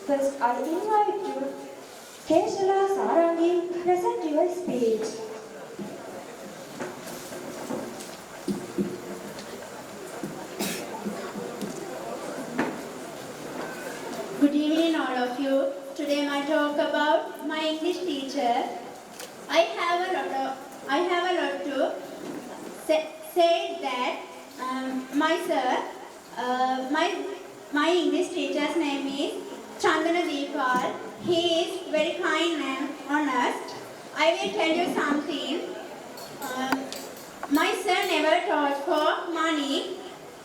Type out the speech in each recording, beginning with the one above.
First, I invite you, Keshala Sarangi, present your speech. Good evening, all of you. Today, my talk about my English teacher. I have a lot to say that my sir, my English teacher's name is Chandana Deepal. He is very kind and honest. I will tell you something. My sir never taught for money.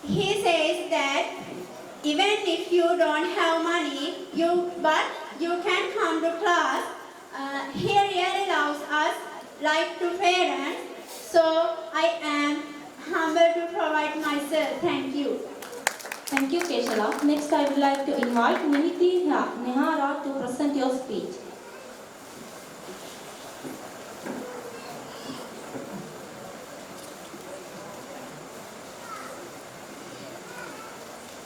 He says that even if you don't have money, but you can come to class. He really loves us like two parents. So I am humbled to provide myself. Thank you. Thank you, Keshala. Next, I would like to invite Nihiti Nehara to present your speech.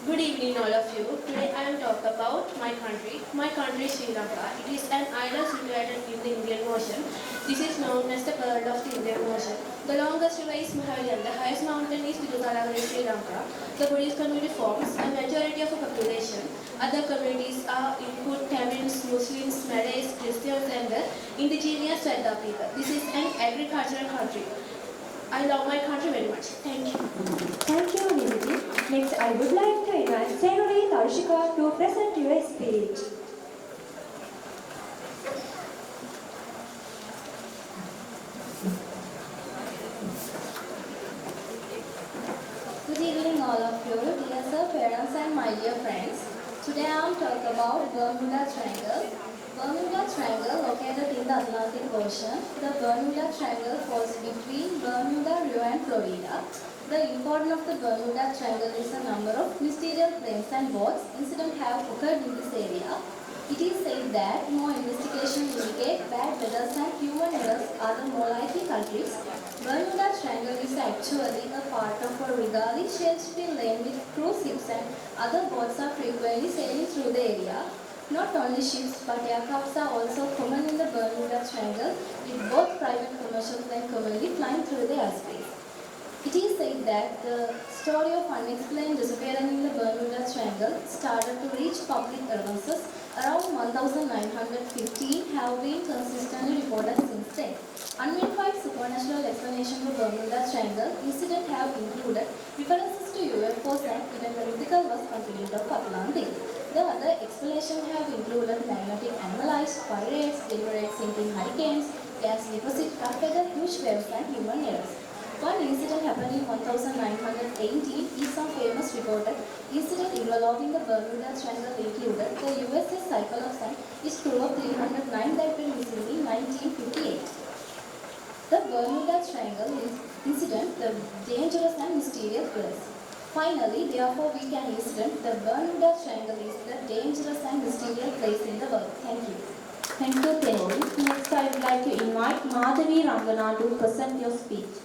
Good evening, all of you. Today I will talk about my country. My country is Sri Lanka. It is an island situated in the Indian Ocean. This is known as the Pearl of the Indian Ocean. The longest river is Mahavilan. The highest mountain is Vidutalagar in Sri Lanka. The Buddhist community forms a majority of the population. Other communities are include Tamils, Muslims, Malays, Christians, and the indigenous Swadha people. This is an agricultural country. I love my country very much. Thank you. Thank you, Nidhi. Next, I would like to invite Senuri Tarshika to present your speech. Good evening, all of you, dear sir, parents, and my dear friends. Today I am talking about Bermuda Triangle. Bermuda Triangle located in the Atlantic Ocean. The Bermuda Triangle falls between Bermuda, Rio, and Florida. The importance of the Bermuda Triangle is a number of mysterious planes and boats incidents have occurred in this area. It is said that more investigations indicate bad weather and human errors are the more likely culprits. Bermuda Triangle is actually a part of a regally shaped lane with cruise ships and other boats are frequently sailing through the area. Not only ships but aircrafts are also common in the Bermuda Triangle, with both private commercial and commonly flying through the airspace. It is said that the story of unexplained disappearance in the Bermuda Triangle started to reach public awareness around 1915 have been consistently reported since then. Unverified supernatural explanations of Bermuda Triangle incident have included references to UFOs and even the mythical was continent of Atlantic. The other explanations have included magnetic anomalies, pirates, deliberate sinking hurricanes, gas deposit, carpenter, huge waves and human errors. One incident happened in 1918 is some famous reported incident involving the Bermuda Triangle included the USS Cyclops its crew of 309 that went missing in 1958. The Bermuda Triangle incident, the dangerous and mysterious place. Finally, therefore, we can incident the Bermuda Triangle is the dangerous and mysterious place in the world. Thank you. Thank you, Tenori. Next, I would like to invite Madhavi Rangana to present your speech.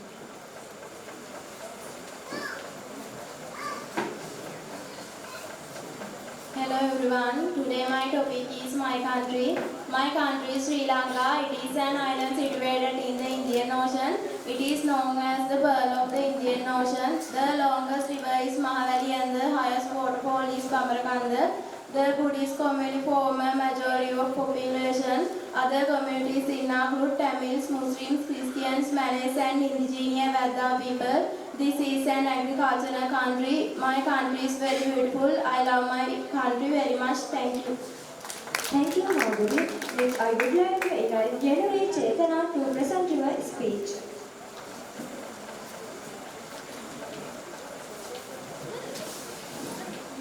Hello everyone, today my topic is my country. My country is Sri Lanka. It is an island situated in the Indian Ocean. It is known as the Pearl of the Indian Ocean. The longest river is Mahavali and the highest waterfall is Kamarakanda. The Buddhist community form a majority of population. Other communities include Tamils, Muslims, Christians, Malays and indigenous Vedda people. This is an agricultural country. My country is very beautiful. I love my country very much. Thank you. Thank you, Madhuri. Next, I would like to invite January Chetana to present your speech.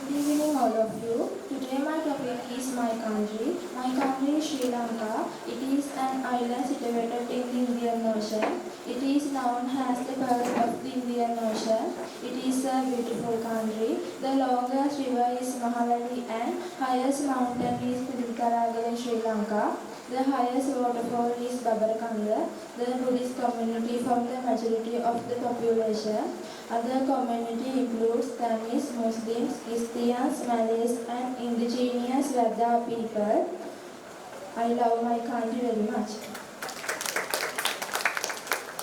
Good evening, all of you. Today my topic is my country. My country is Sri Lanka. It is an island situated in the Indian Ocean. It is known as the Pearl of the Indian Ocean. It is a beautiful country. The longest river is Mahavali and highest mountain is Pidutalagar in Sri Lanka. The highest waterfall is Babarakanda. The Buddhist community form the majority of the population. Other community includes Tamils, Muslims, Christians, Malays and indigenous Swadha Pirikar. I love my country very much.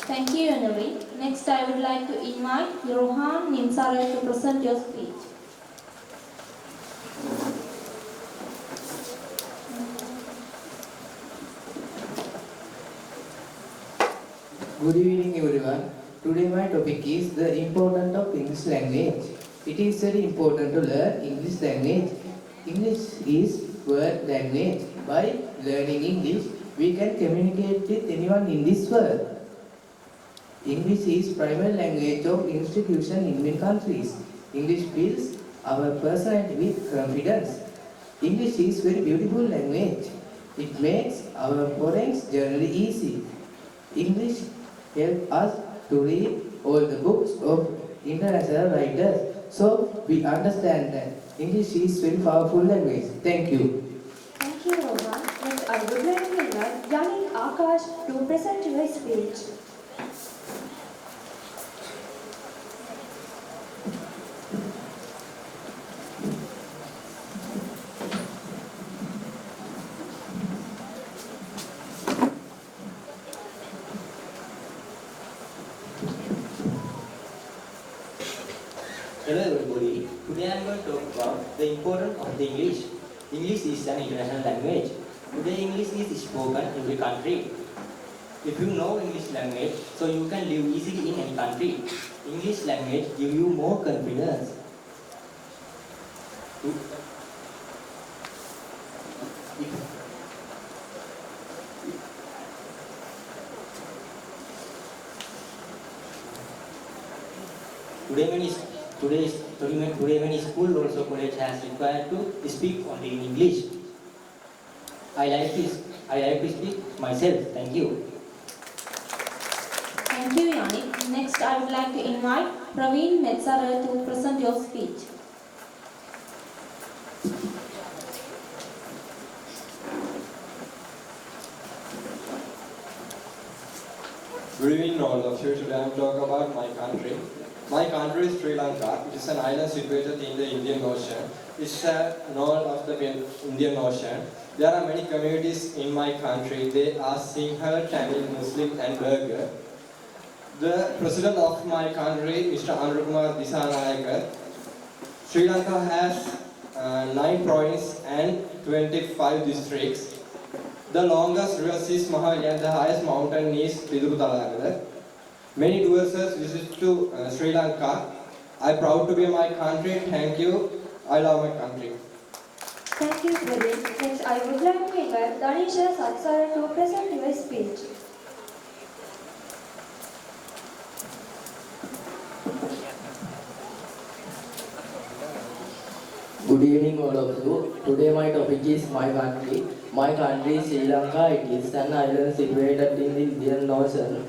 Thank you, Yanuri. Next, I would like to invite Rohan Nimsara to present your speech. Good evening everyone. Today my topic is the importance of English language. It is very important to learn English language. English is world language. By learning English, we can communicate with anyone in this world. English is primary language of institution in many countries. English builds our personality with confidence. English is very beautiful language. It makes our foreign journey easy. English help us to read all the books of international writers, so we understand that English is very powerful language. Thank you. Thank you, Rohan. Next, I would like to invite Yannick Akash to present your speech. Hello everybody, today I am going to talk about the importance of the English. English is an international language. Today English is spoken in every country. If you know English language, so you can live easily in any country. English language gives you more confidence. Today many school also college has required to speak only in English. I like to speak myself. Thank you. Thank you, Yannick. Next, I would like to invite Praveen Metsara to present your speech. Good evening all of you. Today I am talking about my country. My country is Sri Lanka. It is an island situated in the Indian Ocean. It's north of the Indian Ocean. There are many communities in my country. They are Sinhala, Tamil, Muslim and Burgher. The president of my country, Mr. Anurukumar Dissanayake. Sri Lanka has 9 provinces and 25 districts. The longest river is Mahalia and the highest mountain is Piduruthalagala. Many tourists visit to Sri Lanka. I'm proud to be in my country. Thank you. I love my country. Thank you, Praveen. Next, I would like to invite Danisha Satsara to present your speech. Good evening all of you. Today my topic is my country. My country is Sri Lanka. It is an island situated in the Indian Ocean.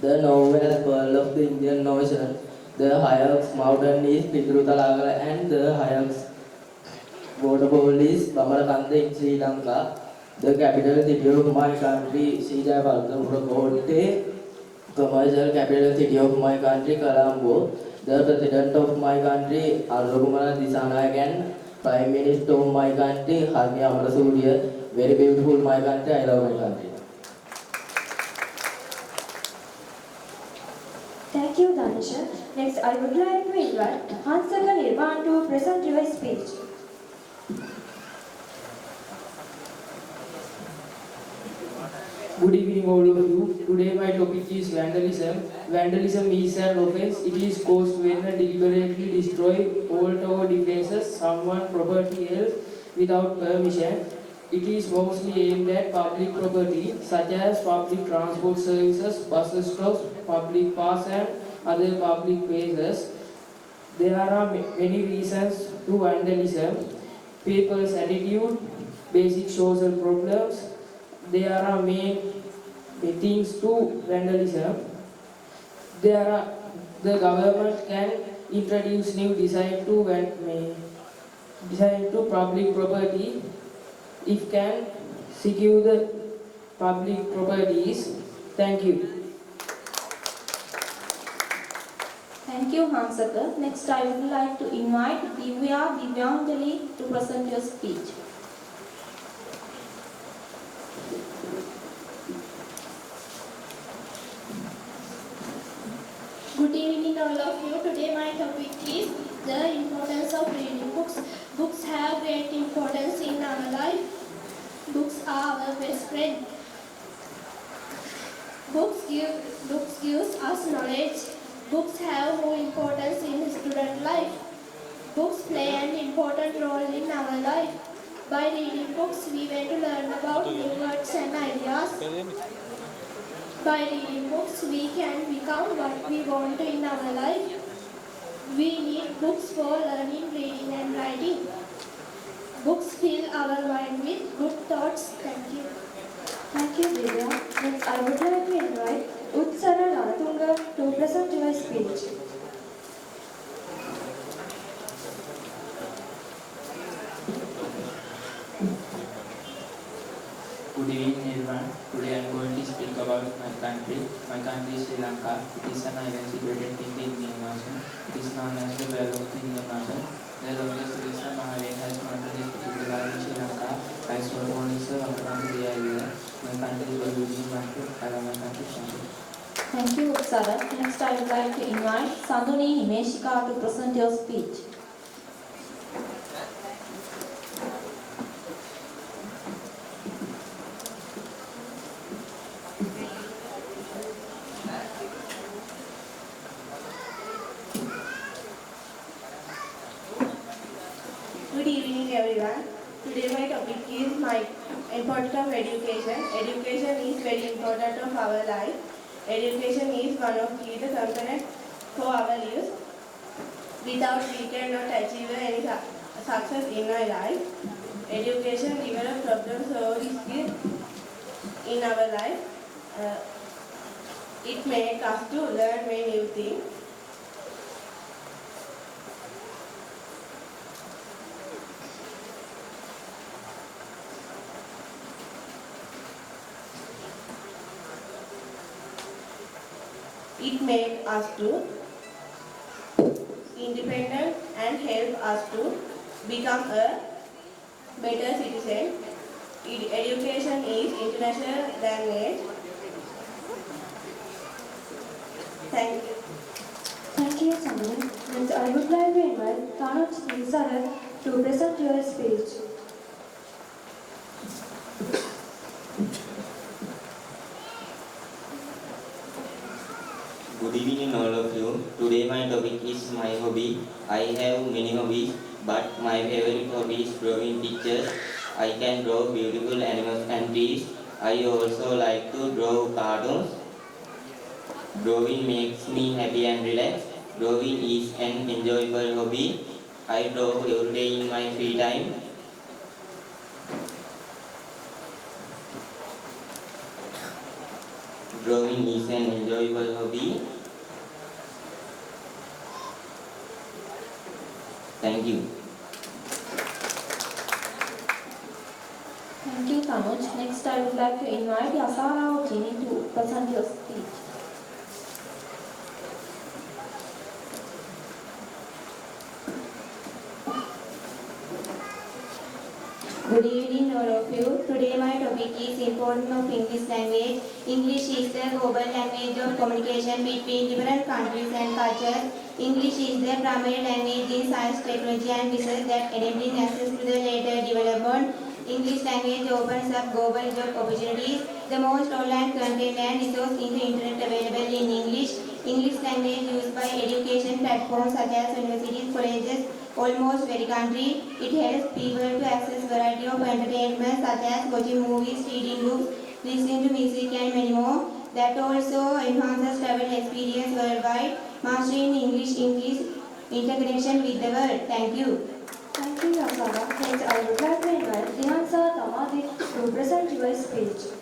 The northern pearl of the Indian Ocean. The highest mountain is Piduruthalagala and the highest waterfall is Bamarakanda in Sri Lanka. The capital city of my country is Jayapalka. Commercial capital city of my country, Colombo. The president of my country, Anurukumar Dissanayake, and prime minister of my country, Harmi Amarasuriya. Very beautiful my country. I love my country. Thank you, Danisha. Next, I would like to invite Hansaka Nirvan to present your speech. Good evening all of you. Today my topic is vandalism. Vandalism is an offense. It is caused when deliberately destroy all tower defenses, someone property else without permission. It is mostly aimed at public property such as public transport services, bus stops, public parks and other public places. There are many reasons to vandalism. People's attitude, basic social problems. There are main things to vandalism. The government can introduce new design to public property. If can secure the public properties. Thank you. Thank you, Hansaka. Next, I would like to invite Divya Divyanjali to present your speech. evening all of you. Today my topic is the importance of reading books. Books have great importance in our life. Books are our best friend. Books gives us knowledge. Books have more importance in student life. Books play an important role in our life. By reading books, we want to learn about new words and ideas. By reading books, we can become what we want to in our life. We need books for learning, reading and writing. Books fill our mind with good thoughts. Thank you. Thank you, Divya. Next, I would like to invite Utsara Lanatunga to present your speech. Good evening everyone. Today I am going to speak about my country. My country is Sri Lanka. It is an island situated in the Indian Ocean. It is known as the Pearl of the Indian Ocean. The longest river Mahaven has mounted this particular island Sri Lanka. I saw only so around the area. My country is very beautiful. I love my country. Thank you, Utsara. Next, I would like to invite Sanduni Himeshika to present your speech. Good evening everyone. Today my topic is my importance of education. Education is very important of our life. Education is one of the components for our lives. Without we cannot achieve any success in our life. Education develops problem solving skills in our life. It makes us to learn many new things. It makes us to independent and help us to become a better citizen. Education is international language. Thank you. Thank you, Sanduni. Next, I would like to invite Tanuj Nisarar to present your speech. Good evening all of you. Today my topic is my hobby. I have many hobbies, but my favorite hobby is drawing pictures. I can draw beautiful animals and trees. I also like to draw cartoons. Drawing makes me happy and relaxed. Drawing is an enjoyable hobby. I draw every day in my free time. Drawing is an enjoyable hobby. Thank you. Thank you, Tanuj. Next, I would like to invite Yasara Ojini to present your speech. Good evening all of you. Today my topic is importance of English language. English is the global language of communication between different countries and cultures. English is the primary language in science, technology and research that enabling access to the later development. English language opens up global job opportunities. The most online content and resources in the internet available in English. English language used by education platforms such as universities, colleges, almost every country. It helps people to access variety of entertainment such as watching movies, reading books, listening to music and many more. That also enhances travel experience worldwide. Mastering English interconnection with the world. Thank you. Thank you, Yasara. Next, I would like to invite Dihansa Damadik to present your speech.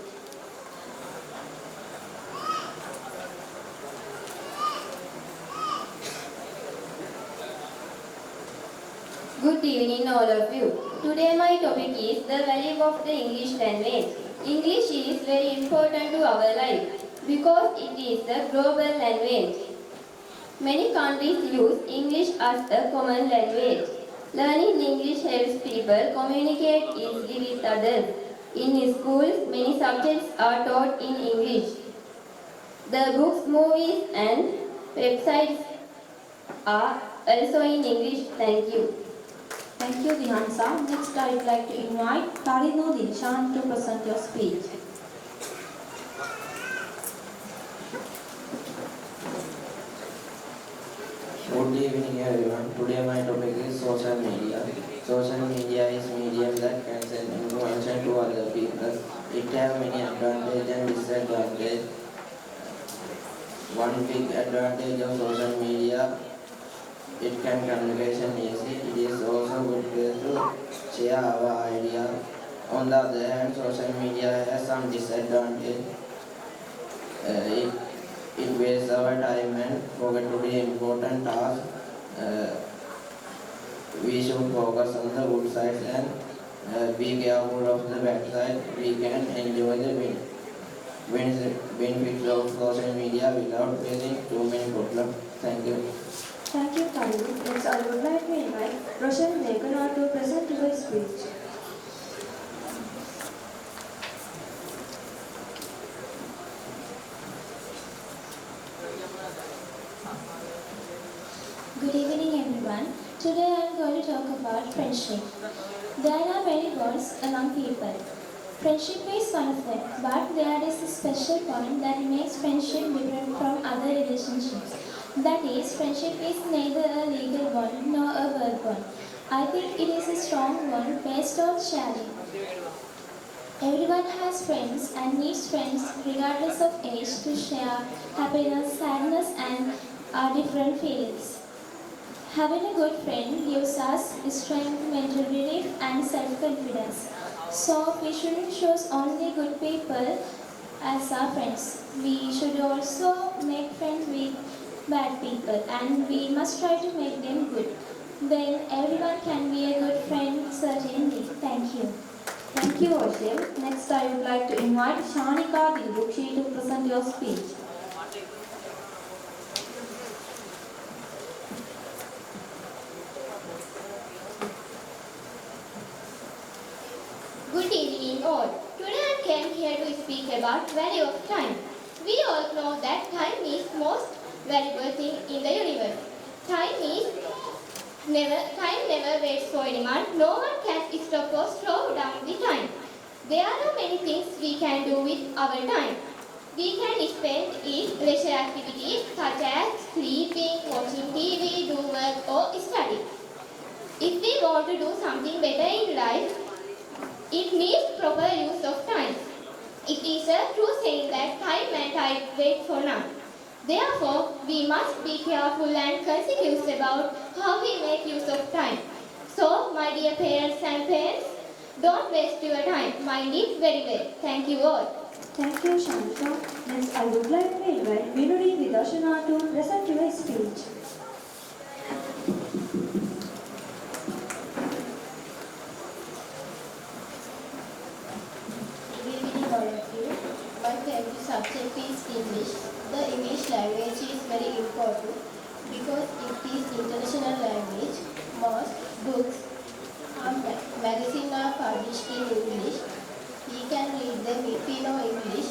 Good evening all of you. Today my topic is the value of the English language. English is very important to our life because it is the global language. Many countries use English as a common language. Learning English helps people communicate easily with others. In schools, many subjects are taught in English. The books, movies and websites are also in English. Thank you. Thank you, Dihansa. Next, I would like to invite Tarino Dilshan to present your speech. Good evening everyone. Today my topic is social media. Social media is medium that can send information to other people. It has many advantages and disadvantages. One big advantage of social media, it can communication easy. It is also good way to share our idea. On the other hand, social media has some disadvantage. It wastes our time and forget to do important tasks. We should focus on the good sides and be careful of the bad side. We can enjoy the benefits of social media without facing too many problems. Thank you. Thank you, Tarino. Next, I would like to invite Roshan Meghana to present your speech. Good evening everyone. Today I am going to talk about friendship. There are many bonds among people. Friendship is one of them, but there is a special point that makes friendship different from other relationships. That is, friendship is neither a legal bond nor a verbal bond. I think it is a strong bond based on sharing. Everyone has friends and needs friends regardless of age to share happiness, sadness and our different feelings. Having a good friend gives us strength, mental relief and self-confidence. So we shouldn't choose only good people as our friends. We should also make friends with bad people and we must try to make them good. Then everyone can be a good friend certainly. Thank you. Thank you, Oshel. Next, I would like to invite Shanika Dilbukshi to present your speech. Good evening all. Today I came here to speak about value of time. We all know that time is most valuable thing in the universe. Time never waits for anyone. No one can stop or slow down the time. There are many things we can do with our time. We can spend it leisure activities such as sleeping, watching TV, do work or study. If we want to do something better in life, it needs proper use of time. It is a true saying that time and tide wait for none. Therefore, we must be careful and conscious about how we make use of time. So, my dear parents and parents, don't waste your time. Mind it very well. Thank you all. Thank you, Shanika. Next, I would like to invite Vinuri Vidashana to present your speech. Good evening all of you. My favorite subject is English. The English language is very important because it is international language. Most books and magazines are published in English. We can read them if we know English.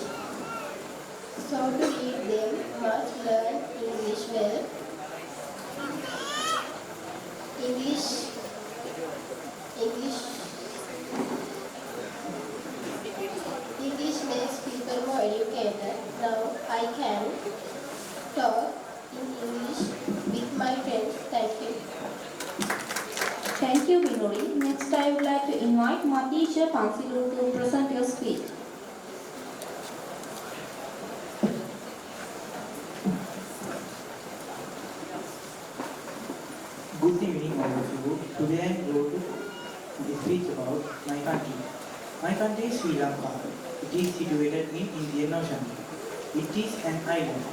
So to read them, must learn English well. English makes people more educated. Now I can talk in English with my friends. Thank you. Thank you, Vinuri. Next, I would like to invite Matisha Pansilu to present your speech. Good evening all of you. Today I am going to speak about my country. My country is Sri Lanka. It is situated in Indian Ocean. It is an island.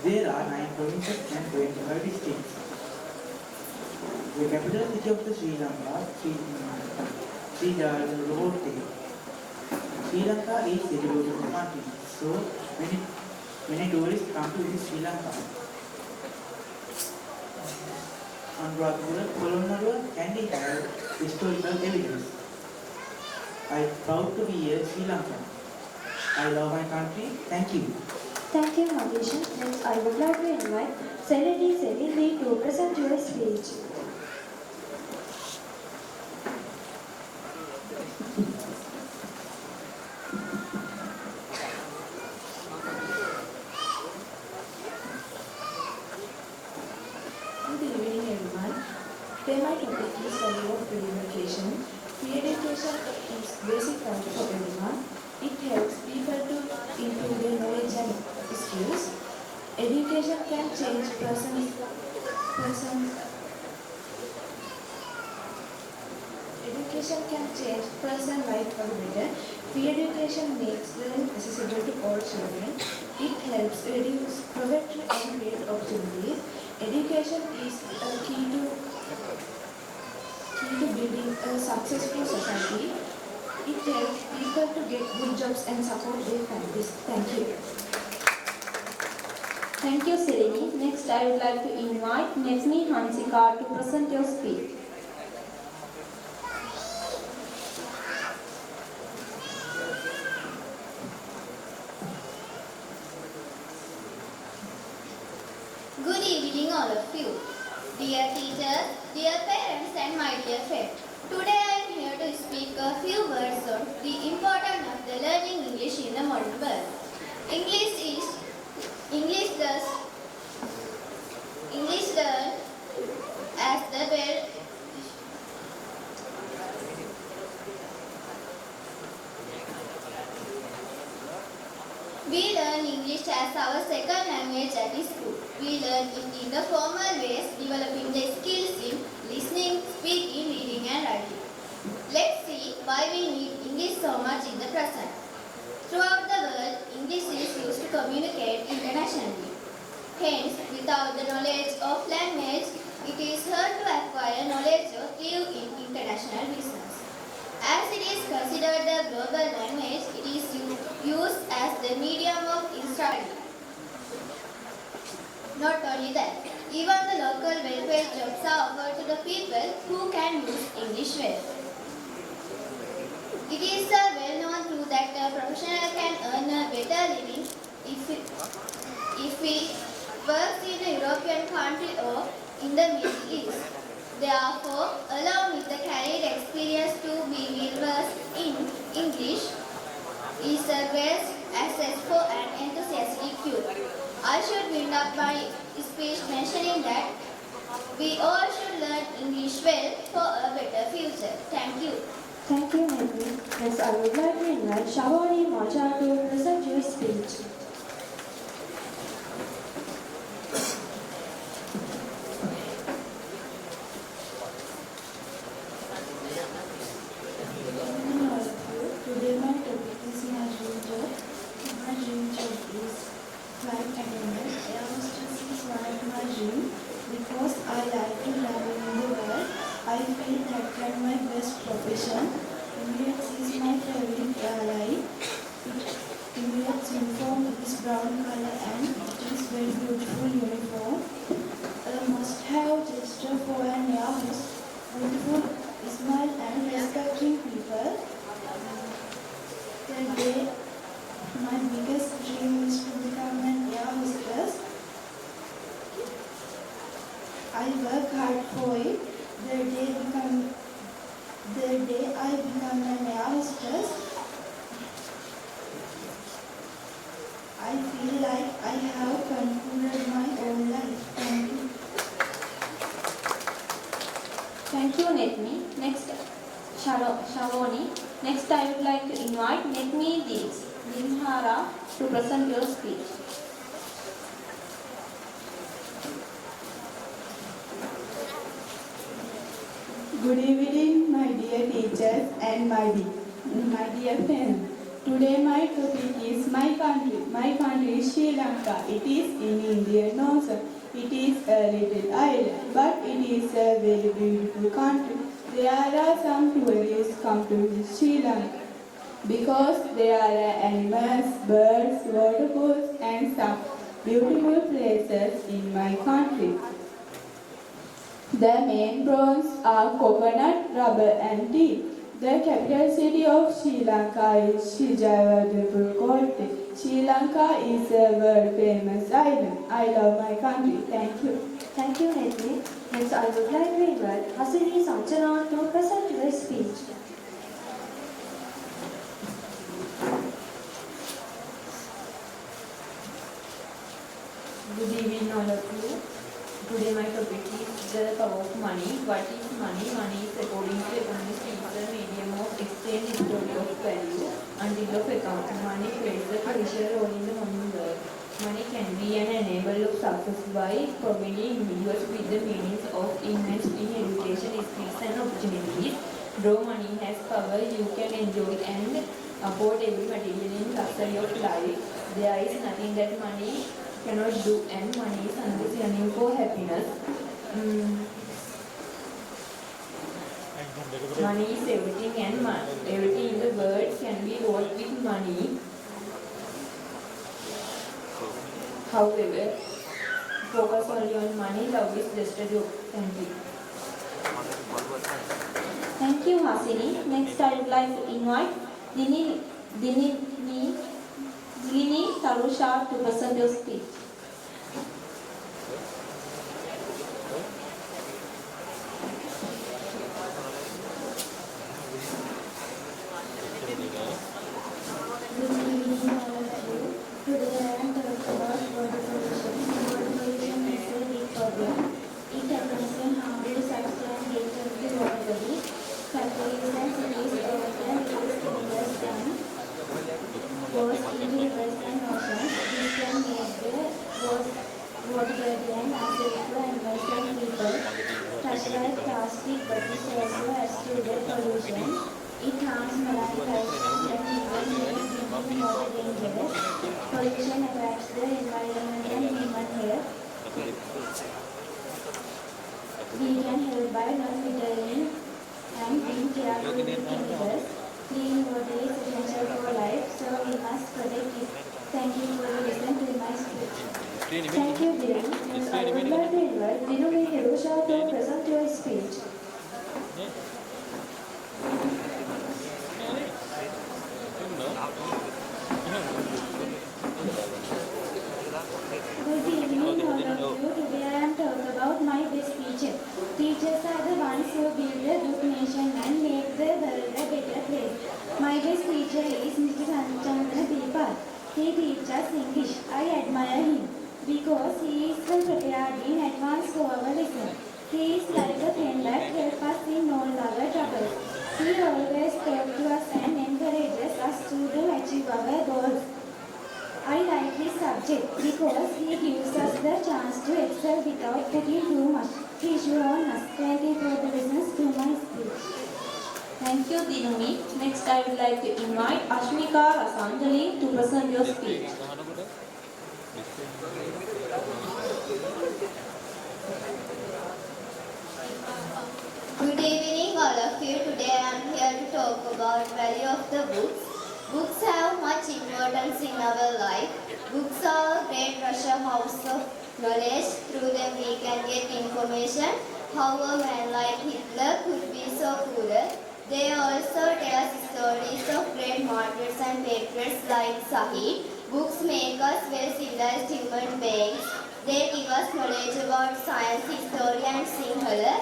There are 9 provinces and 25 districts. The capital city of the Sri Lanka, Sri Jalapur. Sri Lanka is a developing country, so many tourists come to visit Sri Lanka. Anuradhapura, Polonnaruwa, and it has historical evidence. I am proud to be a Sri Lankan. I love my country. Thank you. Thank you, Madisha. Next, I would like to invite Serenity Selindi to present your speech. Good evening, everyone. Today my topic is value of free education. Free education is basic right for everyone. It helps people to improve their knowledge and skills. Education can change person life for the better. Free education makes learning accessible to all children. It helps reduce poverty and create opportunities. Education is a key to building a successful society. It helps people to get good jobs and support their families. Thank you. Thank you, Sirini. Next, I would like to invite Nesmi Hansika to present your speech. Good evening, all of you. Dear teachers, dear parents, and my dear friends. Today I am here to speak a few words on the importance of the learning English in the modern world. English learned as the world. We learn English as our second language at school. We learn it in the formal ways, developing the skills in listening, speaking, reading and writing. Let's see why we need English so much in the present. Throughout the world, English is used to communicate internationally. Hence, without the knowledge of language, it is hard to acquire knowledge or thrive in international business. As it is considered a global language, it is used as the medium of instruction. Not only that, even the local welfare jobs are offered to the people who can use English well. It is a well-known truth that a professional can earn a better living if he works in a European country or in the Middle East. Therefore, along with the carried experience to be well-versed in English is a great asset for an enthusiastic youth. I should wind up my speech mentioning that we all should learn English well for a better future. Thank you. Thank you, Henry. Next, I would like to invite Shavani Macha to present your speech. Today my topic is my dream job. My dream job is flight attendant. Air hostess is one of my dream because I like to travel in the world. I feel that can my best profession. Emirates is my favorite airline. Emirates uniform is brown color and it is very beautiful uniform. A must-have gesture for an air hostess. Beautiful smile and respecting people. My biggest dream is to become an air hostess. I work hard for it. The day I become an air hostess, I feel like I have concluded my own life. Thank you. Thank you, Netmi. Next, Shavoni. Next, I would like to invite Netmi Dinhara to present your speech. Good evening, my dear teachers and my dear friends. Today my topic is my country. My country is Sri Lanka. It is in Indian Ocean. It is a little island, but it is a very beautiful country. There are some tourists come to Sri Lanka because there are animals, birds, waterfalls and some beautiful places in my country. The main crops are coconut, rubber and tea. The capital city of Sri Lanka is Srijayawardenepura. Sri Lanka is a world famous island. I love my country. Thank you. Thank you, Netmi. Next, I would like to invite Hasini Sanchana to present your speech. Good evening, all of you. Today my topic is the power of money. What is money? Money is, according to economists, is the medium of exchange story of value until of account. Money plays a crucial role in the modern world. Money can be an enabler of success by providing individuals with the means of invest in education, skills and opportunities. Though money has power, you can enjoy and afford every material in luxury of life. There is nothing that money cannot do, and money is always yearning for happiness. Money is everything, and everything in the world can be bought with money. However, focus only on money, love is just a joke. Thank you. Thank you, Hasini. Next, I would like to invite Dilini Tarusha to present your speech. Good evening, all of you. Today I am talking about water pollution. Water pollution is a big problem. It occurs when harmful substances get into the water body. Factories and cities overturn release chemicals and goes into rivers and oceans. This can make the water dirty and unsafe for animals and people. Such like plastic, but this also adds to the pollution. It harms marine life and even makes drinking water dangerous. Pollution affects the environment and human health. We can help by not littering and being careful with chemicals. Clean water is essential for life, so we must protect it. Thank you for listening to my speech. Thank you, Dilini. Next, I would like to invite Dinumi Hirosha to present your speech. Good evening, all of you. Today I am talking about my best teacher. Teachers are the ones who build a good nation and make the world a better place. My best teacher is Mr. Sanchandra Pilpal. He teaches us English. I admire him because he is well prepared in advance for our lesson. He is like a friend that helps us in all our troubles. He always talks to us and encourages us to achieve our goals. I like his subject because he gives us the chance to excel without putting too much pressure on us. Thank you for the listeners to my speech. Thank you, Dinumi. Next, I would like to invite Ashmika Rasanjali to present your speech. Good evening, all of you. Today I am here to talk about value of the books. Books have much importance in our life. Books are a great treasure house of knowledge. Through them we can get information how a man like Hitler could be so cruel. They also tell us stories of great martyrs and patriots like Sahid. Books make us well-civilized human beings. They give us knowledge about science, history and Sinhala.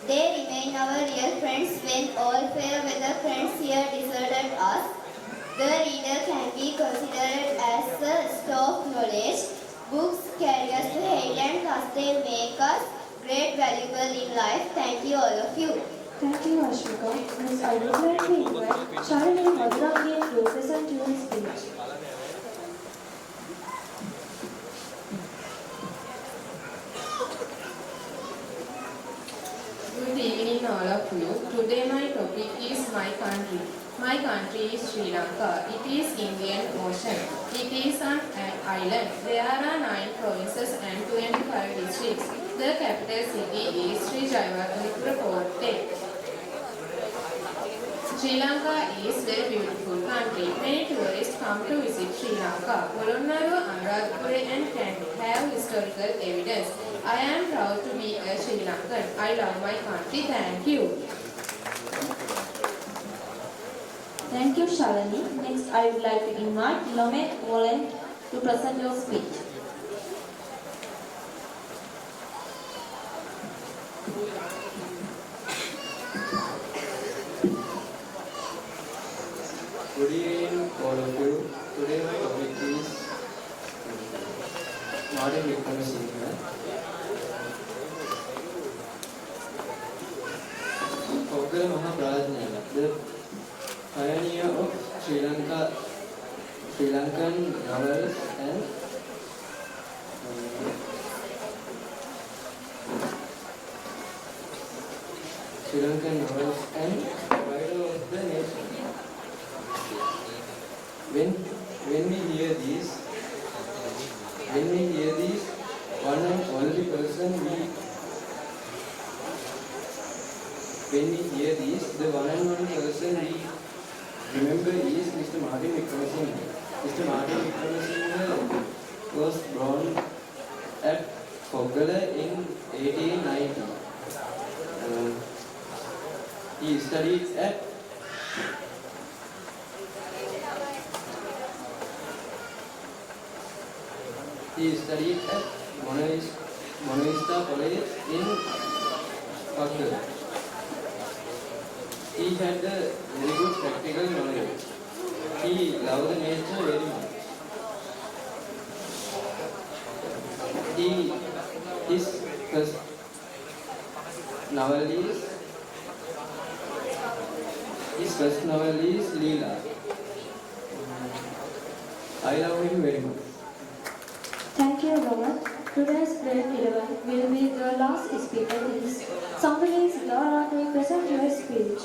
They remain our real friends when all fair weather friends here deserted us. The reader can be considered as a store of knowledge. Books carry us to hate and thus they make us great valuable in life. Thank you, all of you. Thank you, Ashmika. Next, I would like to invite Shalini Madhurangi to present your speech. Good evening, all of you. Today my topic is my country. My country is Sri Lanka. It is Indian Ocean. It is an island. There are 9 provinces and 25 districts. The capital city is Srijayawardenepura. Sri Lanka is a very beautiful country. Many tourists come to visit Sri Lanka. Polonnaruwa, Anuradhapura and Kandy have historical evidence. I am proud to be a Sri Lankan. I love my country. Thank you. Thank you, Shalini. Next, I would like to invite Lomet Wallen to present your speech. Good evening, all of you. Today my topic is Martin Wickramasinghe. Poggala Mahaprajna, the pioneer of Sri Lankan novels and provider of the nation. When we hear these, one and only person the one and only person we remember is Mr. Martin Wickramasinghe. Mr. Martin Wickramasinghe was born at Poggala in 1890. He studied at Monavista College in Poggala. He had a very good practical knowledge. He loved nature very much. His first novel is Leela. I love him very much. Thank you, Robert. Today's grade 11 will be the last speaker. Somebody is Laura to present your speech.